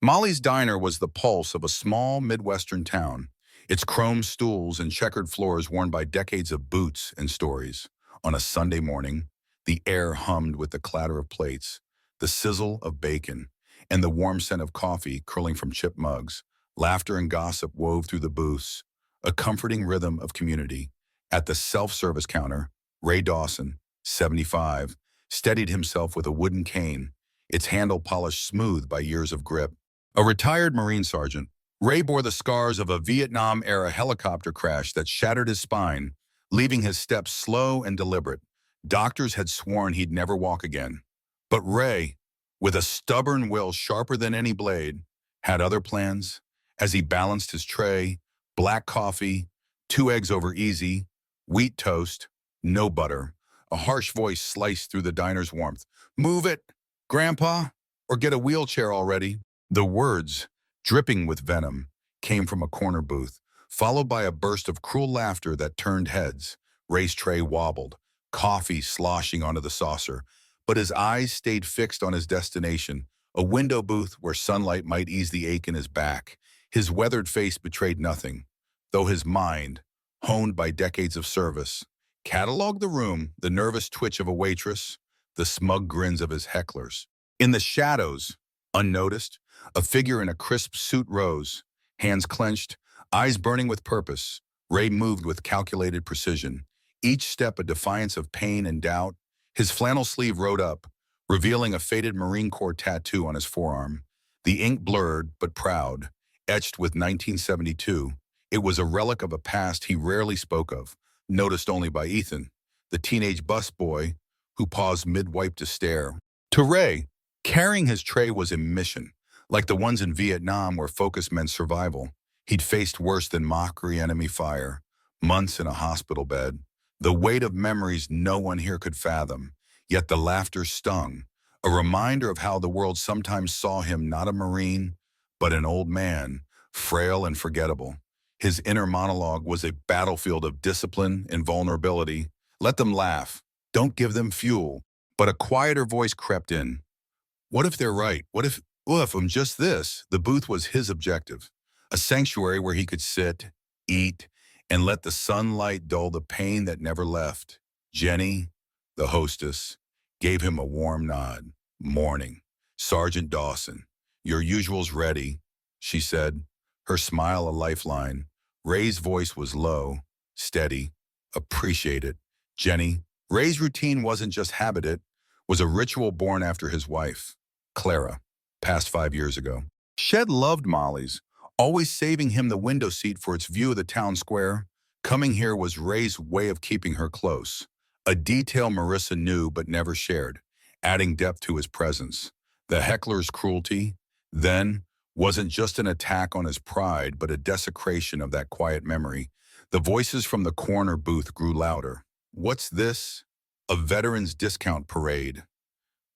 Molly's Diner was the pulse of a small Midwestern town, its chrome stools and checkered floors worn by decades of boots and stories. On a Sunday morning, the air hummed with the clatter of plates, the sizzle of bacon, and the warm scent of coffee curling from chipped mugs. Laughter and gossip wove through the booths, a comforting rhythm of community. At the self-service counter, Ray Dawson, 75, steadied himself with a wooden cane, its handle polished smooth by years of grip. A retired Marine sergeant, Ray bore the scars of a Vietnam-era helicopter crash that shattered his spine, leaving his steps slow and deliberate. Doctors had sworn he'd never walk again. But Ray, with a stubborn will sharper than any blade, had other plans. As he balanced his tray, black coffee, 2 eggs over easy, wheat toast, no butter, a harsh voice sliced through the diner's warmth. "Move it, Grandpa, or get a wheelchair already." The words, dripping with venom, came from a corner booth, followed by a burst of cruel laughter that turned heads. Ray's tray wobbled, coffee sloshing onto the saucer, but his eyes stayed fixed on his destination, a window booth where sunlight might ease the ache in his back. His weathered face betrayed nothing, though his mind, honed by decades of service, cataloged the room, the nervous twitch of a waitress, the smug grins of his hecklers. In the shadows, unnoticed, a figure in a crisp suit rose, hands clenched, eyes burning with purpose. Ray moved with calculated precision, each step a defiance of pain and doubt. His flannel sleeve rode up, revealing a faded Marine Corps tattoo on his forearm. The ink blurred but proud, etched with 1972. It was a relic of a past he rarely spoke of, noticed only by Ethan, the teenage busboy who paused mid-wipe to stare. To Ray, carrying his tray was a mission, like the ones in Vietnam where focus meant survival. He'd faced worse than mockery enemy fire, months in a hospital bed, the weight of memories no one here could fathom. Yet the laughter stung, a reminder of how the world sometimes saw him not a Marine, but an old man, frail and forgettable. His inner monologue was a battlefield of discipline and vulnerability. Let them laugh. Don't give them fuel. But a quieter voice crept in. What if they're right? What if I'm just this? The booth was his objective, a sanctuary where he could sit, eat, and let the sunlight dull the pain that never left. Jenny, the hostess, gave him a warm nod. "Morning, Sergeant Dawson. Your usual's ready," she said, her smile a lifeline. Ray's voice was low, steady. "Appreciate it, Jenny." Ray's routine wasn't just habit, it was a ritual born after his wife, Clara, passed 5 years ago. Shed loved Molly's, always saving him the window seat for its view of the town square. Coming here was Ray's way of keeping her close, a detail Marissa knew but never shared, adding depth to his presence. The heckler's cruelty, then, wasn't just an attack on his pride, but a desecration of that quiet memory. The voices from the corner booth grew louder. "What's this?" "A veterans discount parade."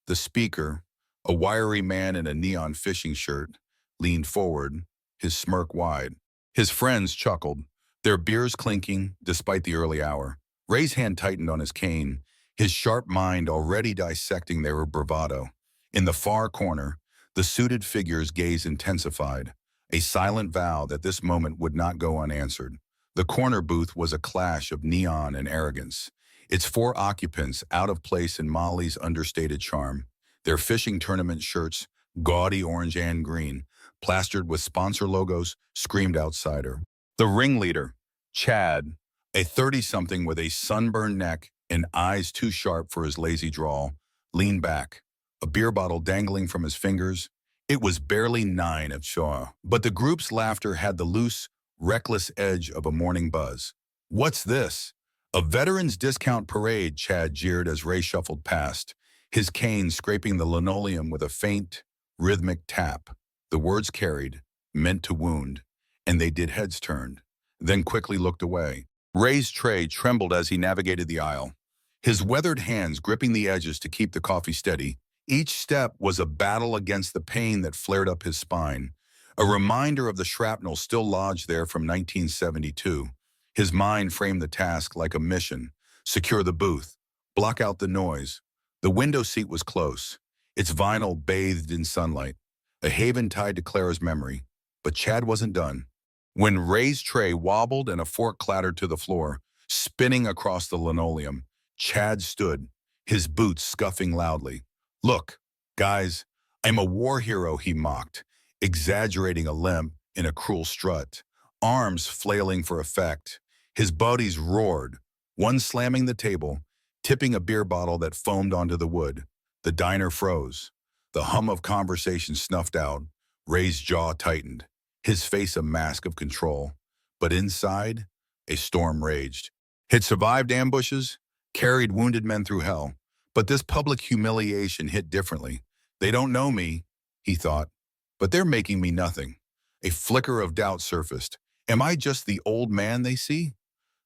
The speaker, a wiry man in a neon fishing shirt, leaned forward, his smirk wide. His friends chuckled, their beers clinking despite the early hour. Ray's hand tightened on his cane, his sharp mind already dissecting their bravado. In the far corner, the suited figure's gaze intensified, a silent vow that this moment would not go unanswered. The corner booth was a clash of neon and arrogance, its 4 occupants out of place in Molly's understated charm, their fishing tournament shirts, gaudy orange and green, plastered with sponsor logos, screamed outsider. The ringleader, Chad, a 30-something with a sunburned neck and eyes too sharp for his lazy drawl, leaned back, a beer bottle dangling from his fingers. It was barely 9 of Shaw, but the group's laughter had the loose, reckless edge of a morning buzz. "What's this?" "A veterans discount parade," Chad jeered as Ray shuffled past, his cane scraping the linoleum with a faint, rhythmic tap. The words carried, meant to wound, and they did. Heads turned, then quickly looked away. Ray's tray trembled as he navigated the aisle, his weathered hands gripping the edges to keep the coffee steady. Each step was a battle against the pain that flared up his spine, a reminder of the shrapnel still lodged there from 1972. His mind framed the task like a mission: secure the booth, block out the noise. The window seat was close, its vinyl bathed in sunlight. a haven tied to Clara's memory. But Chad wasn't done. When Ray's tray wobbled and a fork clattered to the floor, spinning across the linoleum, Chad stood, his boots scuffing loudly. "Look, guys, I'm a war hero," he mocked, exaggerating a limp in a cruel strut, arms flailing for effect. His buddies roared, one slamming the table, tipping a beer bottle that foamed onto the wood. The diner froze. The hum of conversation snuffed out. Ray's jaw tightened, his face a mask of control. But inside, a storm raged. He'd survived ambushes, carried wounded men through hell. But this public humiliation hit differently. "They don't know me," he thought, "but they're making me nothing." A flicker of doubt surfaced. Am I just the old man they see?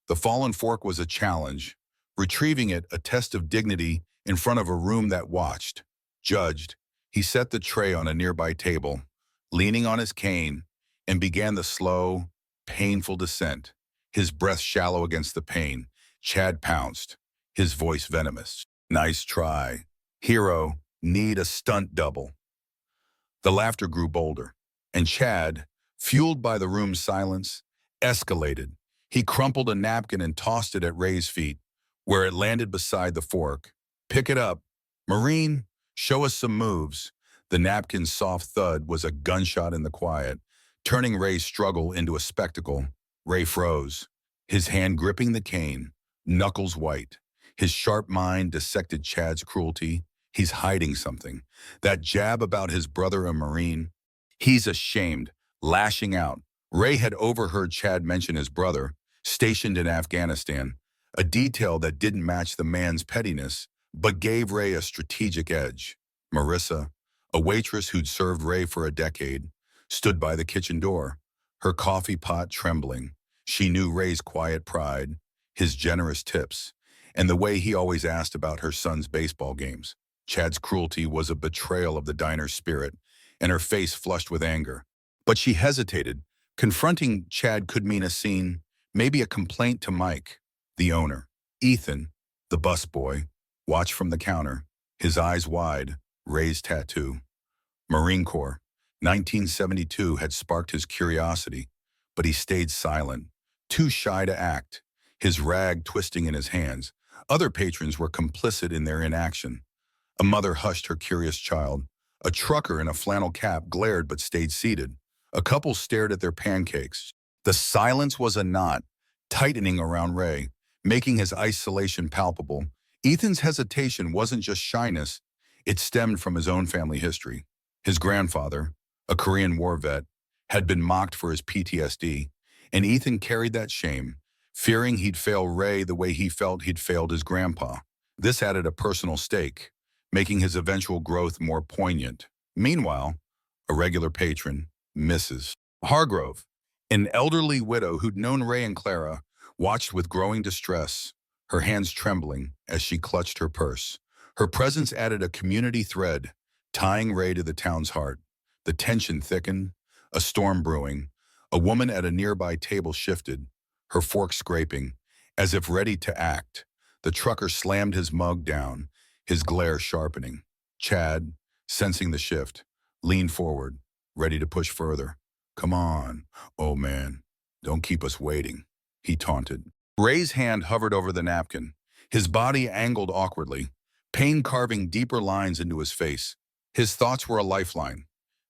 The fallen fork was a challenge, retrieving it a test of dignity in front of a room that watched, judged. He set the tray on a nearby table, leaning on his cane, and began the slow, painful descent. His breath shallow against the pain. Chad pounced, his voice venomous. "Nice try. Hero, need a stunt double." The laughter grew bolder, and Chad, fueled by the room's silence, escalated. He crumpled a napkin and tossed it at Ray's feet, where it landed beside the fork. "Pick it up. Marine, show us some moves." The napkin's soft thud was a gunshot in the quiet, turning Ray's struggle into a spectacle. Ray froze, his hand gripping the cane, knuckles white. His sharp mind dissected Chad's cruelty. He's hiding something. That jab about his brother a Marine. He's ashamed, lashing out. Ray had overheard Chad mention his brother, stationed in Afghanistan, a detail that didn't match the man's pettiness, but gave Ray a strategic edge. Marissa, a waitress who'd served Ray for a decade, stood by the kitchen door, her coffee pot trembling. She knew Ray's quiet pride, his generous tips, and the way he always asked about her son's baseball games. Chad's cruelty was a betrayal of the diner's spirit, and her face flushed with anger. But she hesitated. Confronting Chad could mean a scene, maybe a complaint to Mike, the owner. Ethan, the busboy, watched from the counter, his eyes wide, Ray's tattoo. Marine Corps, 1972 had sparked his curiosity, but he stayed silent, too shy to act, his rag twisting in his hands. Other patrons were complicit in their inaction. A mother hushed her curious child. A trucker in a flannel cap glared but stayed seated. A couple stared at their pancakes. The silence was a knot, tightening around Ray, making his isolation palpable. Ethan's hesitation wasn't just shyness, it stemmed from his own family history. His grandfather, a Korean War vet, had been mocked for his PTSD, and Ethan carried that shame, fearing he'd fail Ray the way he felt he'd failed his grandpa. This added a personal stake, making his eventual growth more poignant. Meanwhile, a regular patron, Mrs. Hargrove, an elderly widow who'd known Ray and Clara, watched with growing distress, her hands trembling as she clutched her purse. Her presence added a community thread, tying Ray to the town's heart. The tension thickened, a storm brewing. A woman at a nearby table shifted, her fork scraping, as if ready to act. The trucker slammed his mug down, his glare sharpening. Chad, sensing the shift, leaned forward, ready to push further. "Come on, old man. Don't keep us waiting," he taunted. Ray's hand hovered over the napkin, his body angled awkwardly, pain carving deeper lines into his face. His thoughts were a lifeline.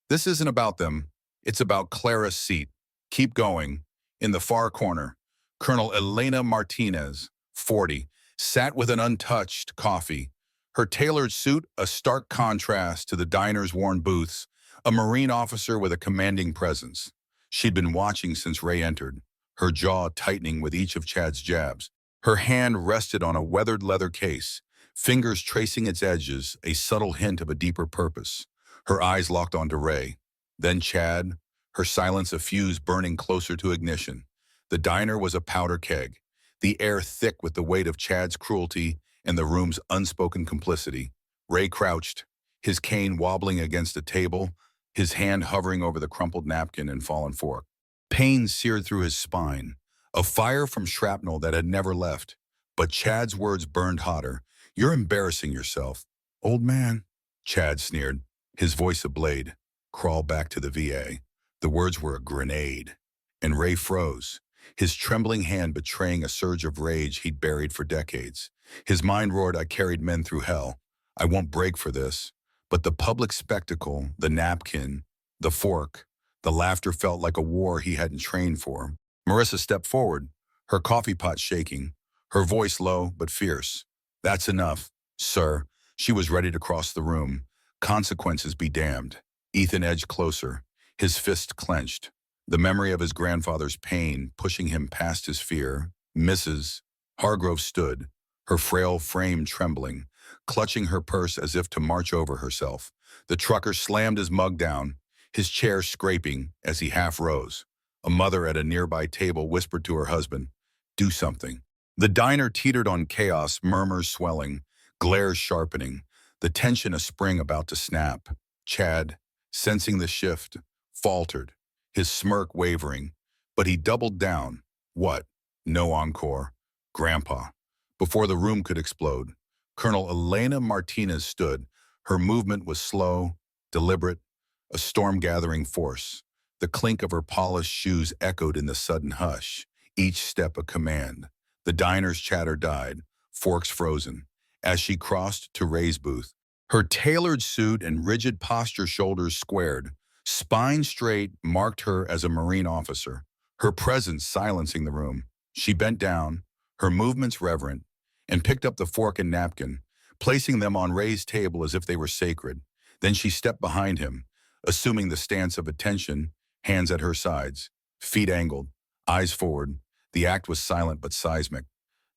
"This isn't about them. It's about Clara's seat. Keep going." In the far corner, Colonel Elena Martinez, 40, sat with an untouched coffee, her tailored suit a stark contrast to the diner's worn booths, a Marine officer with a commanding presence. She'd been watching since Ray entered, her jaw tightening with each of Chad's jabs. Her hand rested on a weathered leather case, fingers tracing its edges, a subtle hint of a deeper purpose. Her eyes locked onto Ray. Then Chad, her silence a fuse burning closer to ignition. The diner was a powder keg, the air thick with the weight of Chad's cruelty and the room's unspoken complicity. Ray crouched, his cane wobbling against a table, his hand hovering over the crumpled napkin and fallen fork. Pain seared through his spine, a fire from shrapnel that had never left. But Chad's words burned hotter. "You're embarrassing yourself." "Old man," Chad sneered, his voice a blade. crawl back to the VA. The words were a grenade. And Ray froze, his trembling hand betraying a surge of rage he'd buried for decades. His mind roared, I carried men through hell. I won't break for this. But the public spectacle, the napkin, the fork, the laughter felt like a war he hadn't trained for. Marissa stepped forward, her coffee pot shaking, her voice low but fierce. That's enough, sir. She was ready to cross the room. Consequences be damned. Ethan edged closer, his fist clenched, the memory of his grandfather's pain pushing him past his fear. Mrs. Hargrove stood, her frail frame trembling, clutching her purse as if to march over herself. The trucker slammed his mug down, his chair scraping as he half rose. A mother at a nearby table whispered to her husband, do something. The diner teetered on chaos, murmurs swelling, glares sharpening, the tension a spring about to snap. Chad, sensing the shift, faltered, his smirk wavering, but he doubled down. What? No encore. Grandpa. Before the room could explode, Colonel Elena Martinez stood. Her movement was slow, deliberate, a storm-gathering force. The clink of her polished shoes echoed in the sudden hush, each step a command. The diner's chatter died, forks frozen, as she crossed to Ray's booth. Her tailored suit and rigid posture, shoulders squared, spine straight, marked her as a Marine officer, her presence silencing the room. She bent down, her movements reverent, and picked up the fork and napkin, placing them on Ray's table as if they were sacred. Then she stepped behind him, assuming the stance of attention, hands at her sides, feet angled, eyes forward. The act was silent but seismic.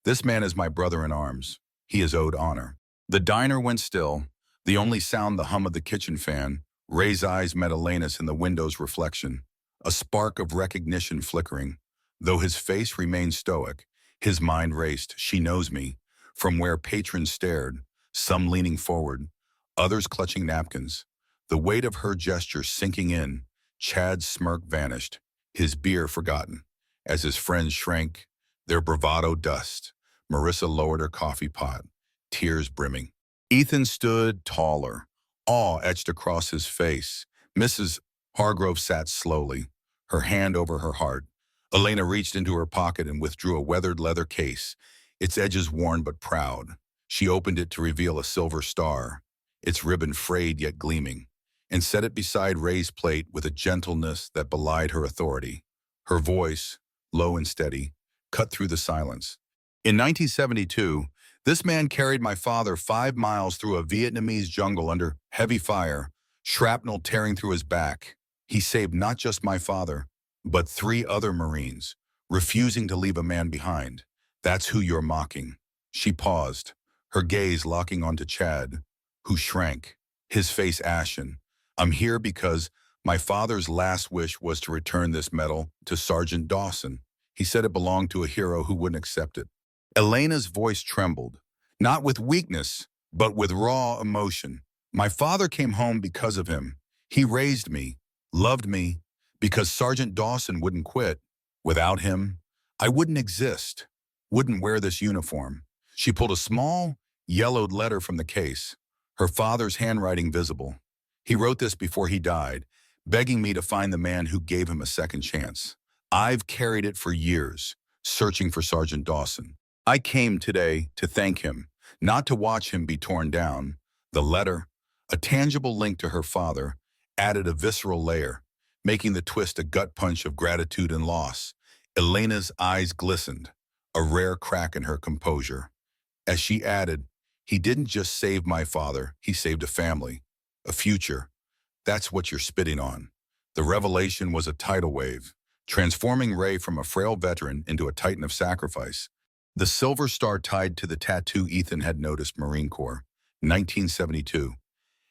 This man is my brother in arms. He is owed honor. The diner went still, the only sound the hum of the kitchen fan. Ray's eyes met Elena's in the window's reflection, a spark of recognition flickering. Though his face remained stoic, his mind raced. She knows me. From where patrons stared, some leaning forward, others clutching napkins. The weight of her gesture sinking in, Chad's smirk vanished, his beer forgotten. As his friends shrank, their bravado dust, Marissa lowered her coffee pot, tears brimming. Ethan stood taller, awe etched across his face. Mrs. Hargrove sat slowly, her hand over her heart. Elena reached into her pocket and withdrew a weathered leather case, its edges worn but proud. She opened it to reveal a silver star, its ribbon frayed yet gleaming, and set it beside Ray's plate with a gentleness that belied her authority. Her voice, low and steady, cut through the silence. In 1972, this man carried my father 5 miles through a Vietnamese jungle under heavy fire, shrapnel tearing through his back. He saved not just my father, but 3 other Marines, refusing to leave a man behind. That's who you're mocking. She paused, her gaze locking onto Chad, who shrank, his face ashen. I'm here because my father's last wish was to return this medal to Sergeant Dawson. He said it belonged to a hero who wouldn't accept it. Elena's voice trembled, not with weakness, but with raw emotion. My father came home because of him. He raised me, loved me, because Sergeant Dawson wouldn't quit. Without him, I wouldn't exist, wouldn't wear this uniform. She pulled a small, yellowed letter from the case, her father's handwriting visible. He wrote this before he died, begging me to find the man who gave him a second chance. I've carried it for years, searching for Sergeant Dawson. I came today to thank him, not to watch him be torn down. The letter, a tangible link to her father, added a visceral layer, making the twist a gut punch of gratitude and loss. Elena's eyes glistened, a rare crack in her composure. As she added, he didn't just save my father, he saved a family, a future. That's what you're spitting on. The revelation was a tidal wave, transforming Ray from a frail veteran into a titan of sacrifice. The silver star tied to the tattoo Ethan had noticed, Marine Corps, 1972.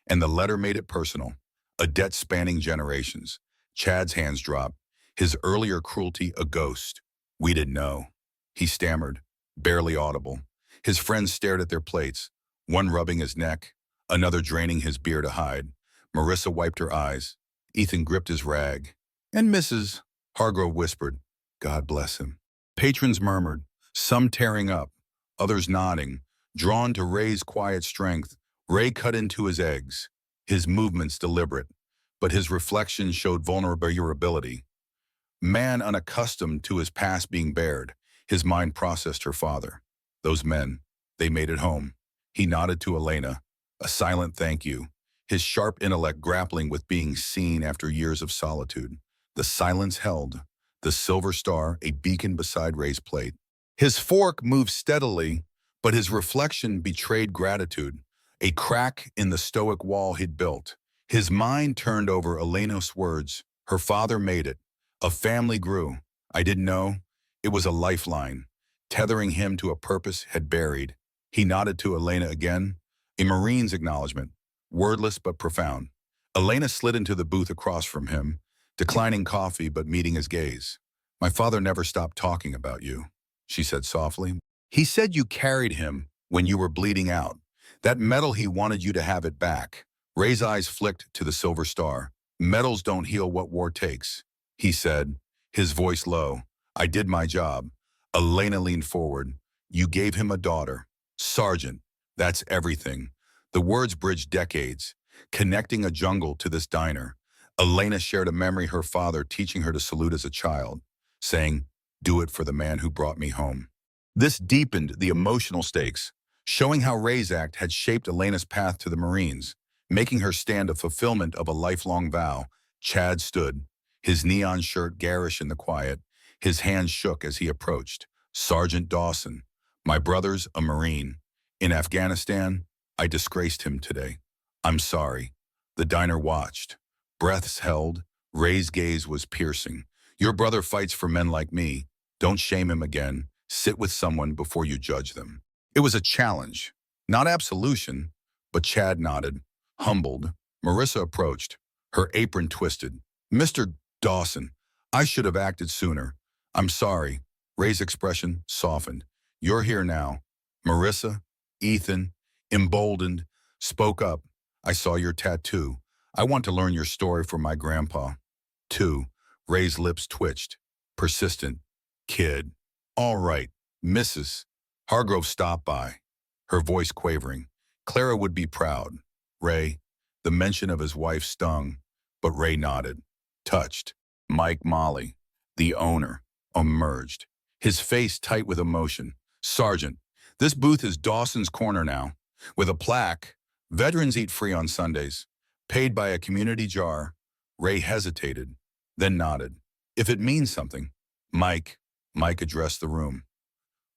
And the letter made it personal, a debt spanning generations. Chad's hands dropped, his earlier cruelty a ghost. We didn't know. He stammered, barely audible. His friends stared at their plates, one rubbing his neck, another draining his beer to hide. Marissa wiped her eyes. Ethan gripped his rag. And Mrs. Hargrove whispered, God bless him. Patrons murmured, some tearing up, others nodding, drawn to Ray's quiet strength. Ray cut into his eggs, his movements deliberate, but his reflection showed vulnerability. Man unaccustomed to his past being bared, his mind processed her father. Those men, they made it home. He nodded to Elena, a silent thank you, his sharp intellect grappling with being seen after years of solitude. The silence held, the silver star a beacon beside Ray's plate. His fork moved steadily, but his reflection betrayed gratitude, a crack in the stoic wall he'd built. His mind turned over Elena's words. Her father made it. A family grew. I didn't know. It was a lifeline, tethering him to a purpose had buried. He nodded to Elena again, a Marine's acknowledgement, wordless but profound. Elena slid into the booth across from him, declining coffee but meeting his gaze. My father never stopped talking about you, she said softly. He said you carried him when you were bleeding out. That medal he wanted you to have it back. Ray's eyes flicked to the silver star. Medals don't heal what war takes, he said, his voice low. I did my job. Elena leaned forward. You gave him a daughter. Sergeant, that's everything. The words bridged decades, connecting a jungle to this diner. Elena shared a memory her father teaching her to salute as a child, saying, do it for the man who brought me home. This deepened the emotional stakes, showing how Ray's act had shaped Elena's path to the Marines, making her stand a fulfillment of a lifelong vow. Chad stood, his neon shirt garish in the quiet. His hands shook as he approached. Sergeant Dawson, my brother's a Marine. In Afghanistan, I disgraced him today. I'm sorry. The diner watched. Breaths held. Ray's gaze was piercing. Your brother fights for men like me. Don't shame him again. Sit with someone before you judge them. It was a challenge, not absolution, but Chad nodded, humbled. Marissa approached, her apron twisted. Mr. Dawson, I should have acted sooner. I'm sorry. Ray's expression softened. You're here now. Marissa, Ethan, emboldened, spoke up. I saw your tattoo. I want to learn your story for my grandpa. 2. Ray's lips twitched. Persistent. Kid. All right, Mrs. Hargrove stopped by, her voice quavering. Clara would be proud. Ray, the mention of his wife stung, but Ray nodded. Touched. Mike Molly, the owner, emerged, his face tight with emotion. Sergeant, this booth is Dawson's Corner now, with a plaque. Veterans eat free on Sundays. Paid by a community jar. Ray hesitated, then nodded. If it means something. Mike addressed the room.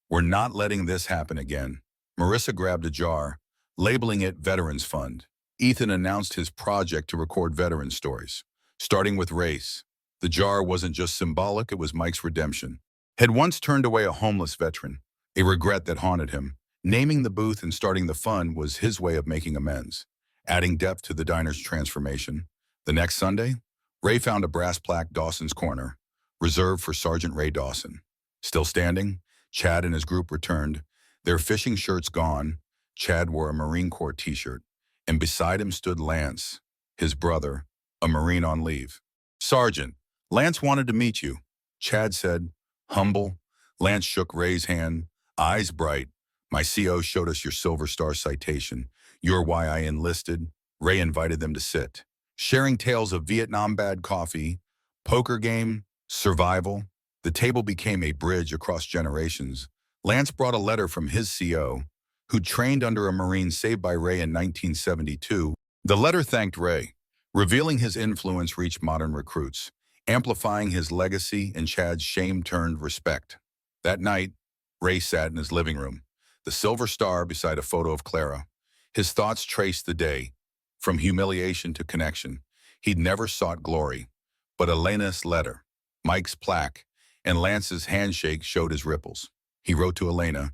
We're not letting this happen again. Marissa grabbed a jar, labeling it Veterans Fund. Ethan announced his project to record veteran stories, starting with race. The jar wasn't just symbolic, it was Mike's redemption. Had once turned away a homeless veteran, a regret that haunted him. Naming the booth and starting the fund was his way of making amends, adding depth to the diner's transformation. The next Sunday, Ray found a brass plaque, Dawson's Corner, reserved for Sergeant Ray Dawson. Still standing, Chad and his group returned, their fishing shirts gone. Chad wore a Marine Corps t-shirt, and beside him stood Lance, his brother, a Marine on leave. Sergeant, Lance wanted to meet you, Chad said, humble. Lance shook Ray's hand, eyes bright. My CO showed us your Silver Star citation. You're why I enlisted. Ray invited them to sit, sharing tales of Vietnam bad coffee, poker game, survival. The table became a bridge across generations. Lance brought a letter from his CO, who trained under a Marine saved by Ray in 1972. The letter thanked Ray, revealing his influence reached modern recruits, amplifying his legacy and Chad's shame-turned respect. That night, Ray sat in his living room, the Silver Star beside a photo of Clara. His thoughts traced the day, from humiliation to connection. He'd never sought glory, but Elena's letter, Mike's plaque, and Lance's handshake showed his ripples. He wrote to Elena,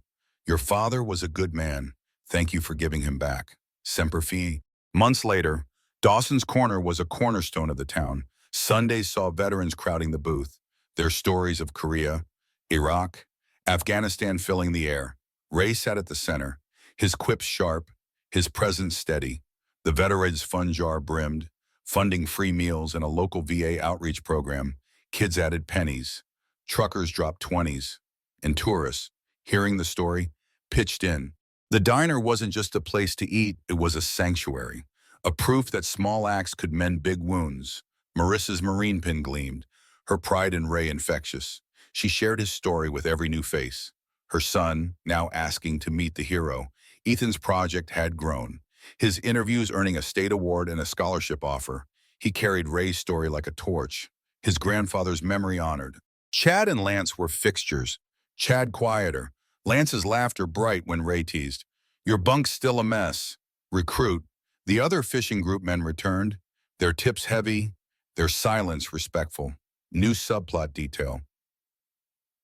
your father was a good man. Thank you for giving him back. Semper Fi. Months later, Dawson's Corner was a cornerstone of the town. Sundays saw veterans crowding the booth, their stories of Korea, Iraq, Afghanistan filling the air. Ray sat at the center, his quips sharp, his presence steady. The Veterans Fund jar brimmed, funding free meals and a local VA outreach program. Kids added pennies. Truckers dropped 20s. And tourists, hearing the story, pitched in. The diner wasn't just a place to eat, it was a sanctuary, A proof that small acts could mend big wounds. Marissa's marine pin gleamed, her pride in Ray infectious. She shared his story with every new face. Her son, now asking to meet the hero. Ethan's project had grown. His interviews earning a state award and a scholarship offer. He carried Ray's story like a torch, his grandfather's memory honored. Chad and Lance were fixtures. Chad quieter, Lance's laughter bright when Ray teased, "Your bunk's still a mess." Recruit, the other fishing group men returned, their tips heavy, their silence respectful. New subplot detail.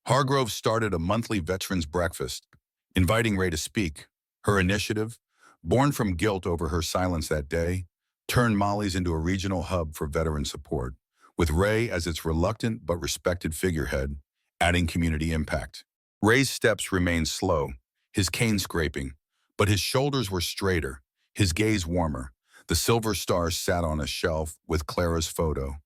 Hargrove started a monthly veterans breakfast, inviting Ray to speak. Her initiative, born from guilt over her silence that day, turned Molly's into a regional hub for veteran support, with Ray as its reluctant but respected figurehead, adding community impact. Ray's steps remained slow, his cane scraping, but his shoulders were straighter, his gaze warmer. The silver star sat on a shelf with Clara's photo,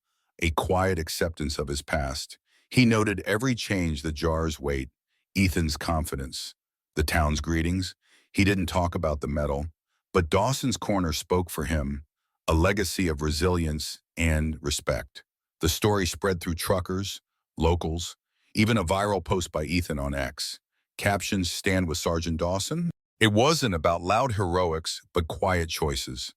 a quiet acceptance of his past. He noted every change, the jar's weight, Ethan's confidence, the town's greetings. He didn't talk about the medal, but Dawson's corner spoke for him, a legacy of resilience and respect. The story spread through truckers, locals, even a viral post by Ethan on X. Captions, "Stand with Sergeant Dawson." It wasn't about loud heroics, but quiet choices.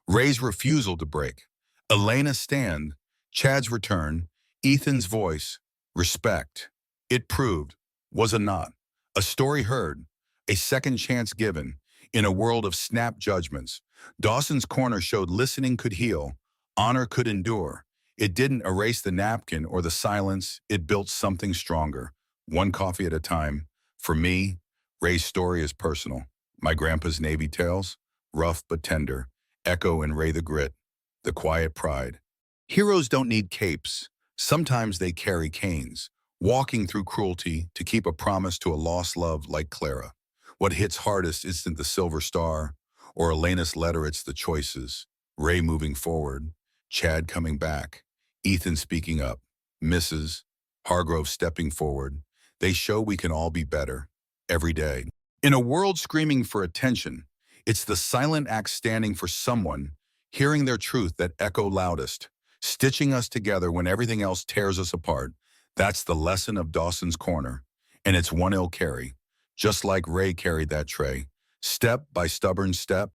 Ray's refusal to break. Elena's stand, Chad's return, Ethan's voice, respect. It proved, was a not, a story heard, a second chance given, in a world of snap judgments. Dawson's corner showed listening could heal, honor could endure. It didn't erase the napkin or the silence, it built something stronger, one coffee at a time. For me, Ray's story is personal. My grandpa's Navy tales, rough but tender, echo in Ray the grit, the quiet pride. Heroes don't need capes. Sometimes they carry canes, walking through cruelty to keep a promise to a lost love like Clara. What hits hardest isn't the silver star or Elena's letter, it's the choices. Ray moving forward, Chad coming back, Ethan speaking up, Mrs. Hargrove stepping forward. They show we can all be better, every day. In a world screaming for attention, it's the silent act standing for someone, hearing their truth that echo loudest, stitching us together when everything else tears us apart. That's the lesson of Dawson's Corner, and it's one he'll carry, just like Ray carried that tray, step by stubborn step,